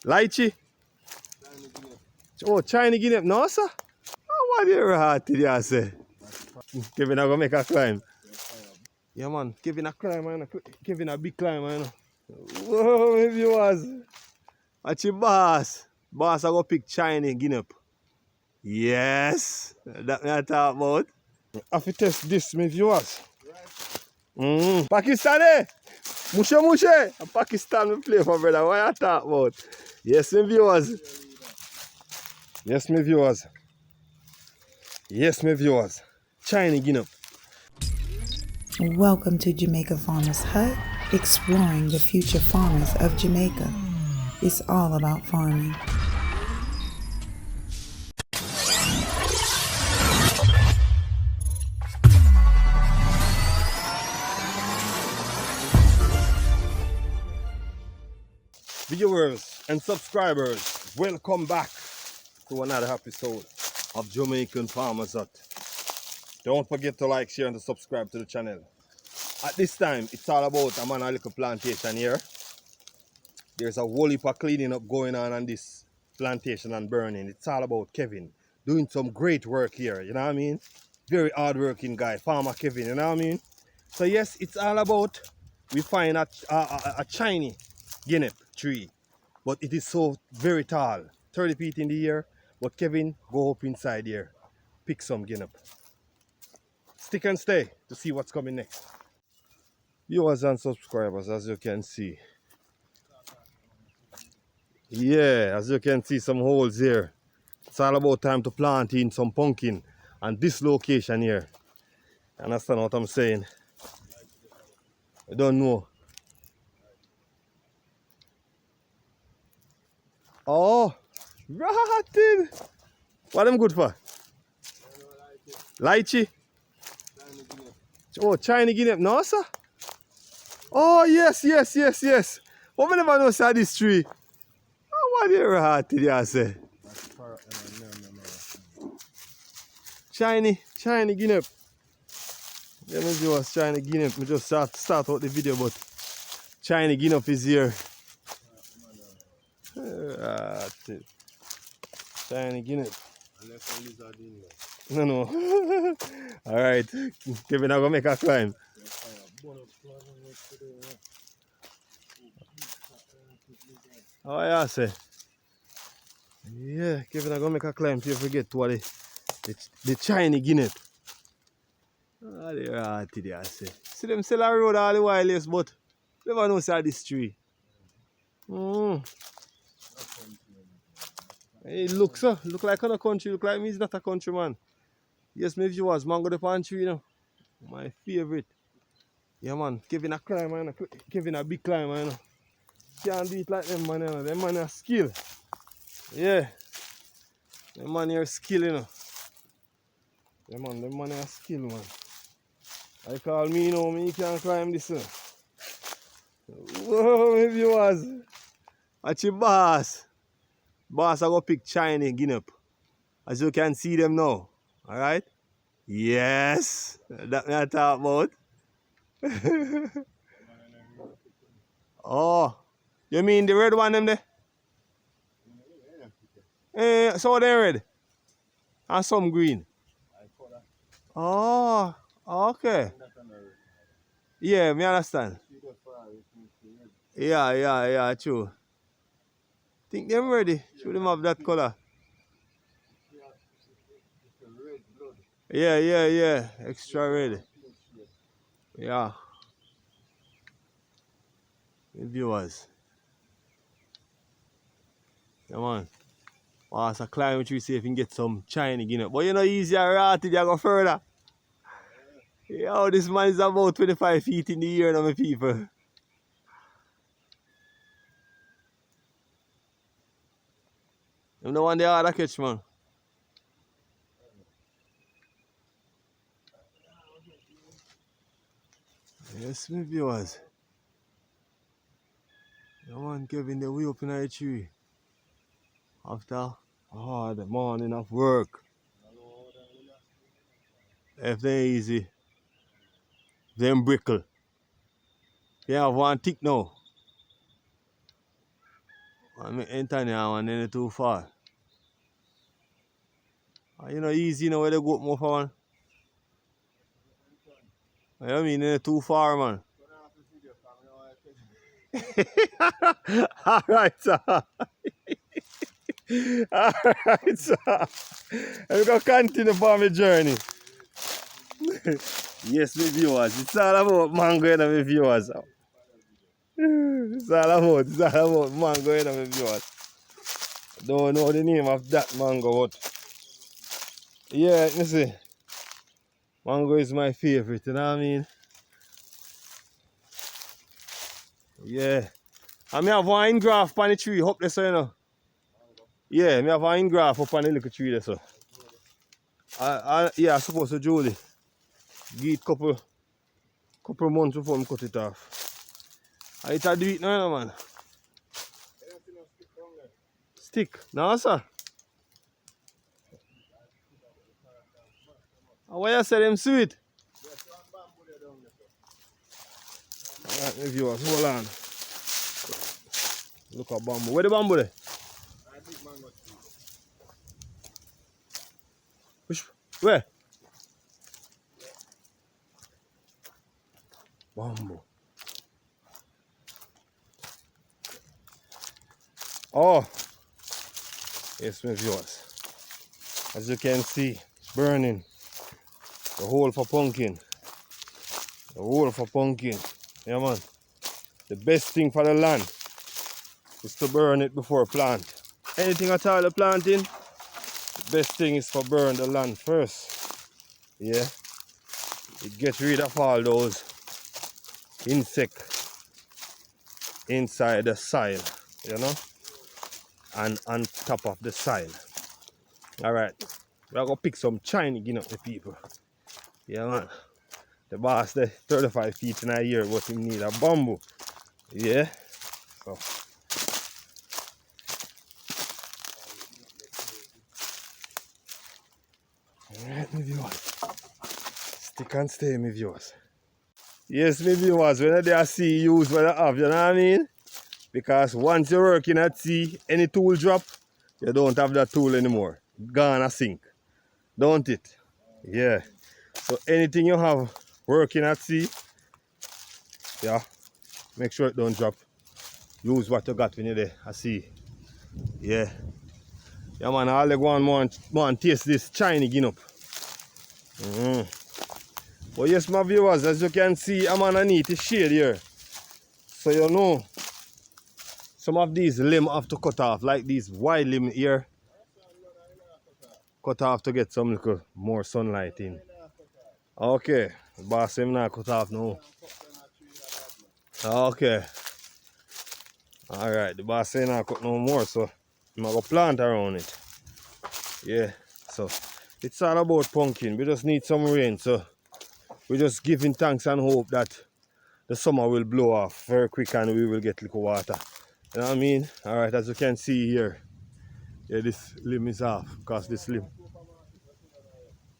Lychee? Oh, Chinese guinea. No, sir. Oh, what you hearted, you say? Kevin, I go make a climb. Yeah, man. Kevin a climb, man. Kevin a big climb, man. Whoa, my viewers. Watch your boss. Boss, I go pick Chinese guinea. Yes. That me I talk about. I have to test this, my viewers. Pakistani. Mushe mushe. Pakistan we play for, brother. What you talk about? Yes, my viewers. Yes, my viewers. Yes, my viewers. Chinese guinea. Welcome to Jamaica Farmers Hut, exploring the future farmers of Jamaica. It's all about farming. Viewers and subscribers, welcome back to another episode of Jamaican Farmers Hut. Don't forget to like, share and to subscribe to the channel. At this time, it's all about I'm on a little plantation here. There's a whole heap of cleaning up going on this plantation and burning. It's all about Kevin doing some great work here, you know what I mean? Very hard-working guy, Farmer Kevin, you know what I mean? So yes, it's all about we find a shiny guinea tree, but it is so very tall, 30 feet in the air. But Kevin, go up inside here, pick some guinea. Stick and stay to see what's coming next. Viewers and subscribers, as you can see. Yeah, as you can see, some holes here. It's all about time to plant in some pumpkin and this location here. Understand what I'm saying? I don't know. Oh, rotted. What them good for? Lychee? Oh, Chinese guinea. No, sir. Oh, yes. What we never know say this tree? Oh, what you rotted, you say? Chinese guinea. Let me do what's Chinese guinea. We just start out the video, but Chinese guinea is here. Chinese guinea. No. Alright. Kevin, I'm gonna make a climb. Oh, yeah, say. Yeah, Kevin, I'm gonna make a climb till you forget what the Chinese guinea. Oh, they are today, I say. See them sell a road all the while, yes, but never know say this tree. It looks look like on a country, look like me is not a country man. Yes, my viewers, mango the palm tree, you know. My favorite. Yeah man, Kevin a climber, you know. Kevin a big climber, you know. Can't do it like them man, you know. Them man are skill. Yeah. Them man are skill, you know. Yeah man, them man are skill, man. I call me, you know, me can't climb this, you know. Whoa, my viewers. Watch your boss. Boss, I go pick Chinese guinea. As you can see them now. Alright? Yes. That me I talk about. Oh. You mean the red one them there? So they're red. And some green. Oh, okay. Yeah, me understand. Yeah, true. Think them ready. Should them have that color. Yeah. Extra red. Yeah. The viewers. Come on. Oh, it's a climb tree, see if you can get some Chinese guinea. But you know, easier rotted, you go further. Yo, this man is about 25 feet in the air now, my people. I'm the one they are to catch, man. Yes, my viewers. The man Kevin, the way up in the tree. After the morning of work. If they easy. Them brickle. They have one tick now. I mean, Antonia one, then too far. You know, easy, you know, where they go up more for one. I mean, they're too far, man. Alright, sir. Alright, sir. I'm going to continue for my journey. Yes, my viewers. It's all about mango, you know, my viewers. It's all about mango, you know, my viewers. Don't know the name of that mango, but yeah, you see, mango is my favorite, you know what I mean? Yeah. And I have one graft on the tree up there, so you know. Yeah, I have one graft up on the little tree there, so. Yeah, I suppose to Julie. Give it couple months before I cut it off. I do it now, man. Stick? No, sir. Why you say them sweet? Alright, my viewers, hold on. Look at bamboo. Where the bamboo there? Where? Bamboo. Oh, yes, my viewers. As you can see, burning. The hole for pumpkin. The hole for pumpkin. Yeah, man. The best thing for the land is to burn it before plant. Anything at all you planting, the best thing is to burn the land first. Yeah. It gets rid of all those insects inside the soil, you know, and on top of the soil. Alright. We're gonna pick some Chinese guinea up the people. Yeah, man. The boss, the 35 feet in a year, but he need a bamboo. Yeah. So. Alright, my viewers. Stick and stay, my viewers. Yes, my viewers, when they see use what they have, you know what I mean? Because once you're working at sea, any tool drop, you don't have that tool anymore. Gonna sink. Don't it? Yeah. So anything you have working at sea, yeah, make sure it don't drop. Use what you got when you're there at sea. Yeah. Yeah, man, all they go and taste this Chinese guinea. Well, yes, my viewers, as you can see, I'm underneath the shade here. So you know, some of these limbs have to cut off, like these wide limb here. Cut off to get some little more sunlight in. Okay, the boss him now cut off now. Okay. Alright, the boss say not cut no more, so I'm gonna plant around it. Yeah, so it's all about pumpkin. We just need some rain, so we're just giving thanks and hope that the summer will blow off very quick and we will get little water. You know what I mean? Alright, as you can see here, yeah, this limb is off because this limb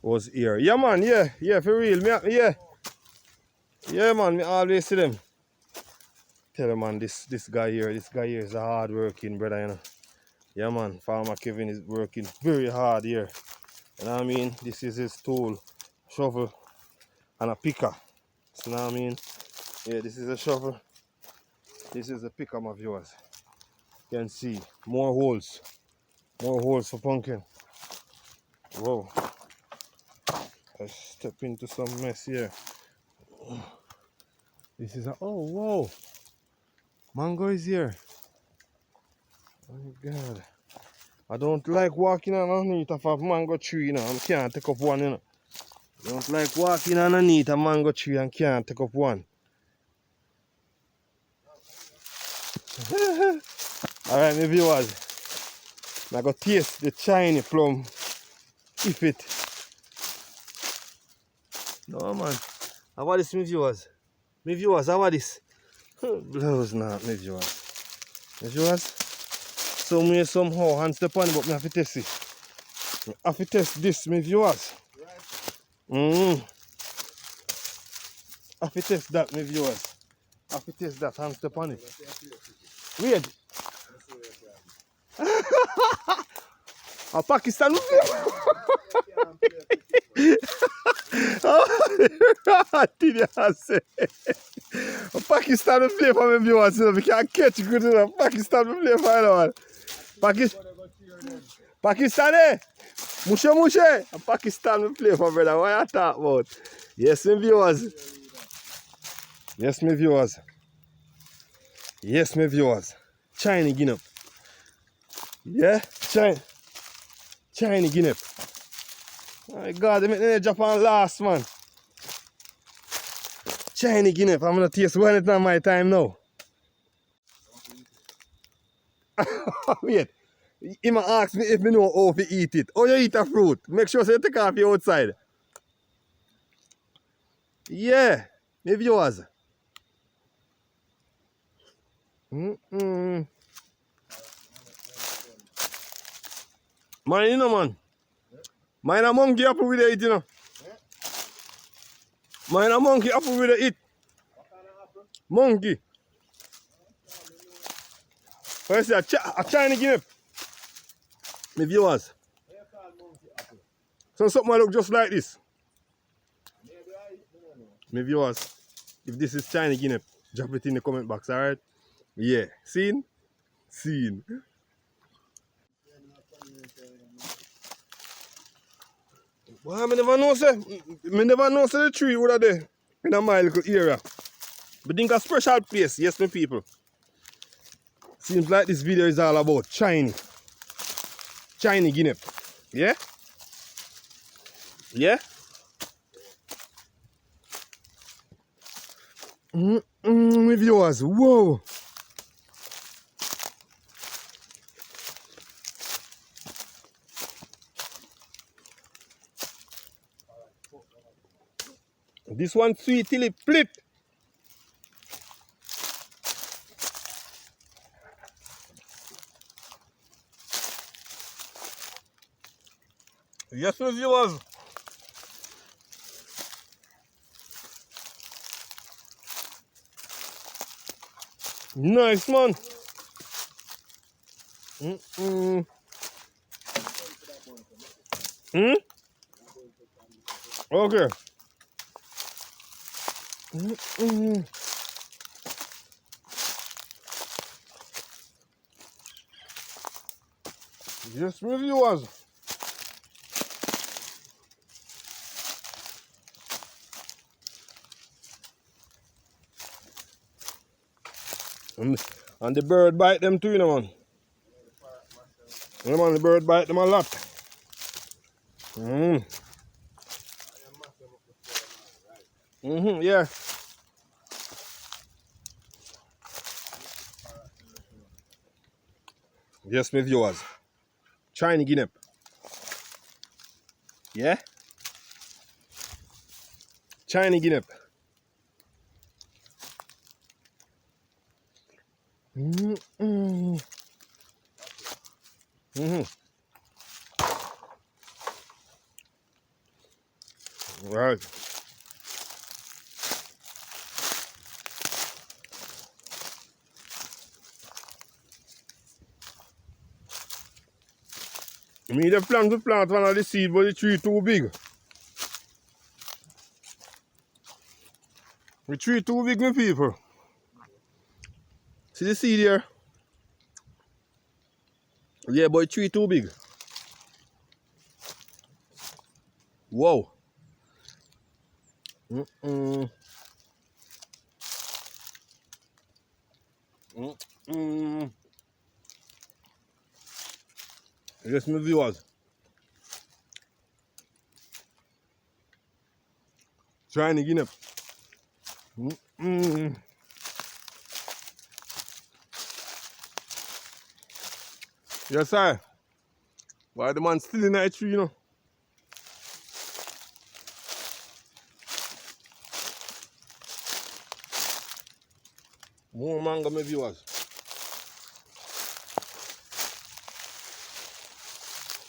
was here. Yeah, man, yeah, for real. Yeah, man, me always see them. Tell you, man, this guy here is a hard working brother, you know. Yeah, man, Farmer Kevin is working very hard here. You know what I mean? This is his tool, shovel, and a picker. You know what I mean? Yeah, this is a shovel. This is a picker, my viewers. You can see more holes for pumpkin. Whoa. I step into some mess here. This is a, oh, whoa. Mango is here. Oh my God. I don't like walking underneath of a mango tree, you know. I can't take up one, you know. I don't like walking underneath a mango tree and can't take up one. Alright, my viewers. I'm going to taste the Chinese plum. If it. No, man. How about this, my viewers? My viewers, how about this? Blows now, my viewers. My viewers? So me somehow hand step on it, but I have to test it. I have to test this, my viewers. I have to test that, my viewers. I have to test that hand step on it. Wait. A Pakistan flame. Oh, did you say? A Pakistan flame for me viewers, you know, we can't catch good enough. Pakistan flame for anyone. Pakistani. Mushe mushe. A Pakistan play for brother. What you talk about? Yes, my viewers. Yes, my viewers. Yes, my viewers. China Guinea. Yeah? China Guinea. My God, they make the Japan last, man. China Guinea. I'm gonna taste one at my time now. Wait. He might ask me if I know how to eat it. How you eat a fruit? Make sure you take off your outside. Yeah, my viewers. Man, you know, man. Mine a monkey apple with it, you know. Mine a monkey apple with it. Monkey. First, a China Guinea. My viewers. So something look just like this. My viewers, if this is China Guinea, drop it in the comment box, alright? Yeah. Seen? Seen. Well, I never know, sir. I never know, sir, the tree would have there in my little area. But think a special place, yes, my people. Seems like this video is all about China Guinea. Yeah? Yeah? My viewers, whoa. This one sweet till it flip. Yes, my viewers. Nice, man. Okay. Yes, my viewers. And the bird bite them too, you know, man. Yeah, man, the bird bite them a lot. Yeah. Yes, my viewers. China Guinea. Yeah? China Guinea. Right. Me the plan to plant one of the seed, but the tree too big. The tree too big, my people. See the seed here? Yeah, but the tree too big. Whoa. Yes, my viewers. Trying to get up. Yes, sir. Why the man still in that tree, you know? More mango, my viewers.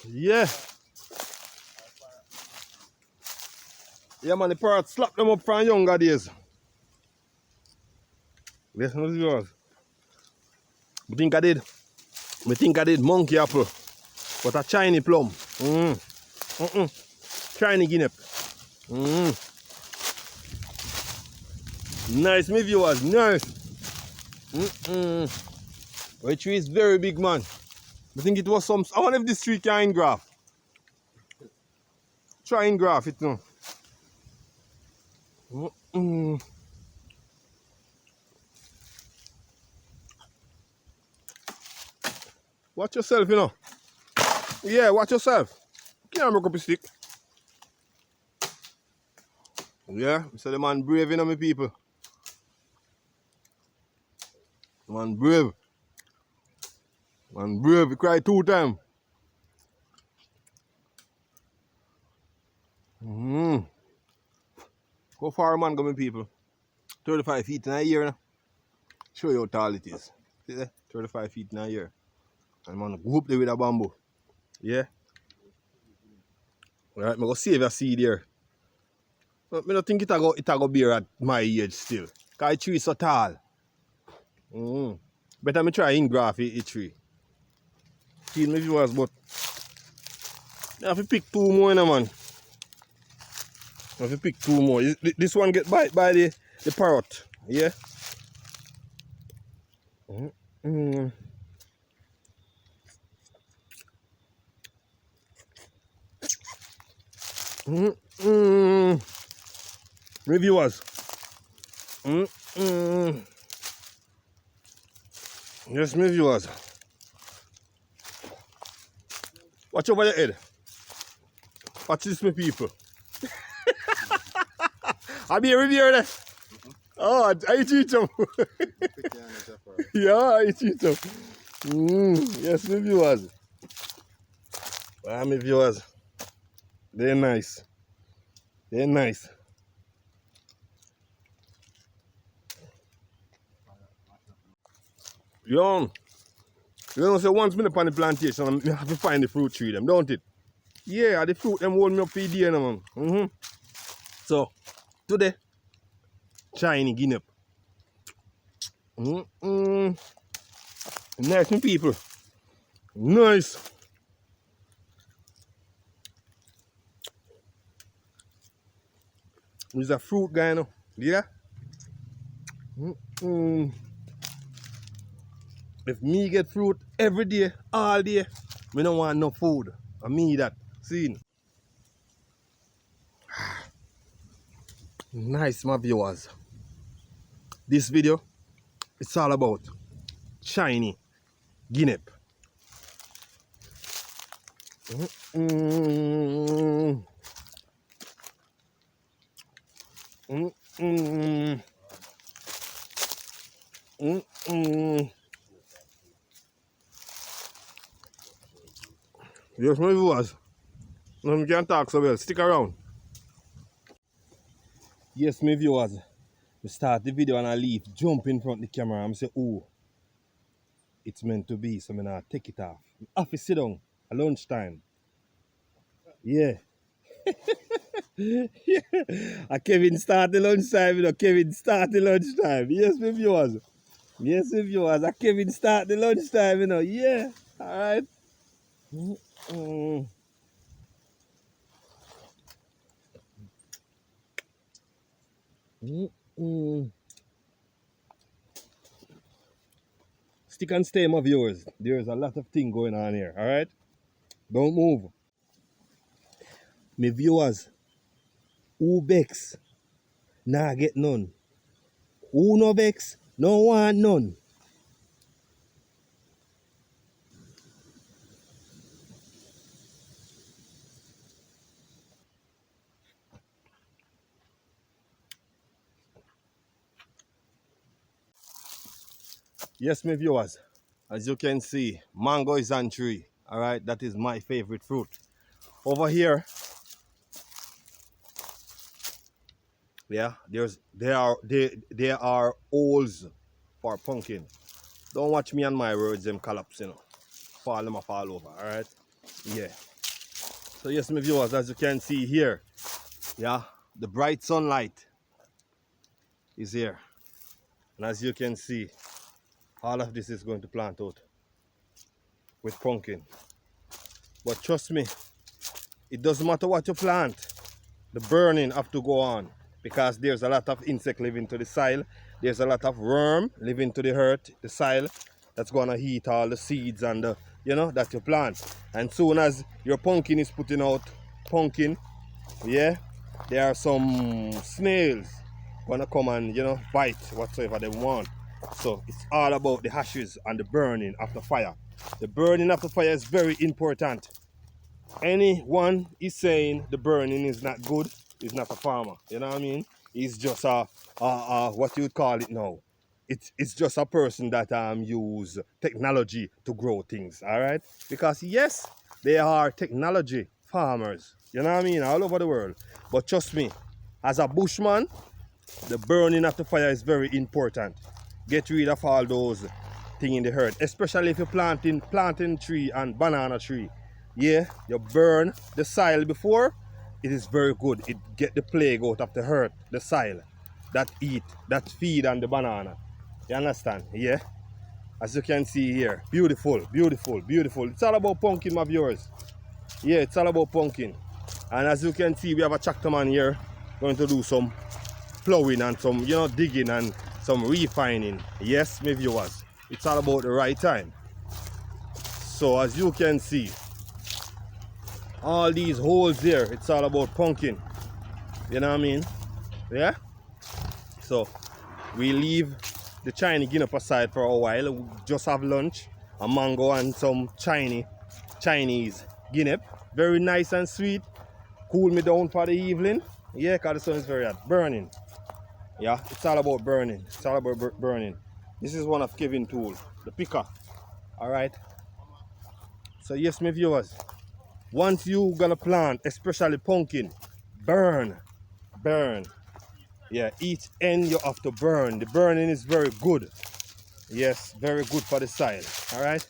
Yeah. Yeah, man, the parrot slap them up from younger days. Yes, my viewers. You think I did? I think I did monkey apple, but a Chinese plum. Chinese guinea. Nice, my viewers, nice. The tree is very big, man. I think it was some. I wonder if this tree can engraft. Try engraft it now. Watch yourself, you know. Yeah, watch yourself. Can't break up a stick. Yeah, so the man brave, you know, my people. Man brave. Man brave, he cried 2 times. How far man go, my people? 35 feet in a year now. Show you how tall it is. See there? 35 feet in a year. And man go up there with a bamboo. Yeah. Alright, I'm going to save a seed here. But I don't think it go bear at my age still. Because the tree is so tall. Better me try engraft the tree. See my viewers, but I have to pick 2 more, you know, man. I have to pick 2 more. This one get bite by the parrot. Yeah. Reviewers. Yes, my viewers. Watch over your head. Watch this, my people. I'll be a reviewer there. Oh, I teach them. Yeah, I teach them. Yes, my viewers. My viewers. They're nice. They're nice. You know, so once me on the plantation, I have to find the fruit tree them, don't it? Yeah, the fruit them hold me up for the day, man. So, today, Chinese guinea. Nice, my people. Nice. He's a fruit guy, you know. Yeah? If me get fruit every day, all day, me don't want no food. I mean that. See? Nice, my viewers. This video, it's all about Chinese guinea. Yes, my viewers. No, can't talk so well. Stick around. Yes, my viewers. We start the video and I leave. Jump in front of the camera and say, oh, it's meant to be. So I'm going to take it off. I have to sit down at lunchtime. Yeah. Yeah. Kevin start the lunchtime, you know. Kevin start the lunchtime. Yes, my viewers. Yes, my viewers. Kevin start the lunchtime, you know. Yeah. All right. Stick and stay, my viewers. There's a lot of things going on here. All right. Don't move. My viewers. Who vex? Nah, get none. Who no vex? No want none. Yes, my viewers. As you can see, mango is on tree. All right, that is my favorite fruit. Over here, yeah, there are holes for pumpkin. Don't watch me and my words them collapse, you know. Fall them fall over. All right. Yeah. So yes, my viewers, as you can see here, yeah, the bright sunlight is here, and as you can see, all of this is going to plant out. with pumpkin. But trust me, it doesn't matter what you plant, the burning have to go on because there's a lot of insect living to the soil. There's a lot of worm living to the earth, the soil, that's gonna eat all the seeds and the, that you plant. And soon as your pumpkin is putting out pumpkin, yeah, there are some snails gonna come and bite whatsoever they want. So it's all about the ashes and the burning of the fire. The burning of the fire is very important. Anyone is saying the burning is not good is not a farmer. You know what I mean? He's just what you would call it now. It's just a person that use technology to grow things. All right? Because yes, they are technology farmers. You know what I mean? All over the world. But trust me, as a bushman, the burning of the fire is very important. Get rid of all those things in the earth, especially if you're planting tree and banana tree. Yeah, you burn the soil before, it is very good. It get the plague out of the earth, the soil that feed on the banana. You understand? Yeah. As you can see here, beautiful, beautiful, beautiful. It's all about pumpkin, my viewers. Yeah, it's all about pumpkin. And as you can see, we have a tractor man here going to do some plowing and some, digging and some refining. Yes, my viewers, it's all about the right time. So as you can see, all these holes there, it's all about pumpkin. You know what I mean? Yeah? So we leave the Chinese guinea aside for a while. We just have lunch, a mango and some Chinese guinea. Very nice and sweet. Cool me down for the evening. Yeah, because the sun is very hot. Burning. Yeah, it's all about burning. It's all about burning. This is one of Kevin's tools, the picker. Alright. So yes, my viewers, once you gonna plant, especially pumpkin, burn. Yeah, each end you have to burn. The burning is very good. Yes, very good for the soil. Alright.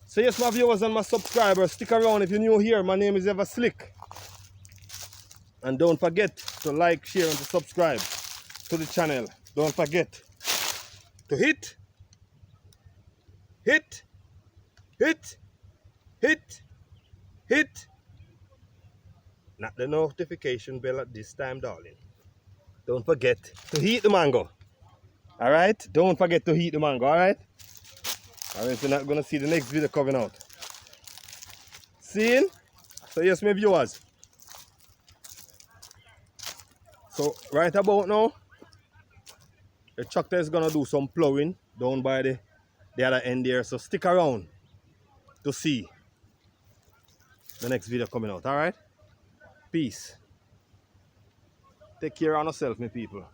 So yes, my viewers and my subscribers, stick around if you're new here. My name is Ever Slick. And don't forget to like, share, and to subscribe to the channel. Don't forget to hit not the notification bell at this time, darling. Don't forget to heat the mango. Alright? Don't forget to heat the mango, alright? Alright, you're not gonna see the next video coming out. Seeing? So yes, my viewers. So right about now, the tractor is gonna do some plowing down by the other end there. So stick around to see the next video coming out, alright? Peace. Take care of yourself, my people.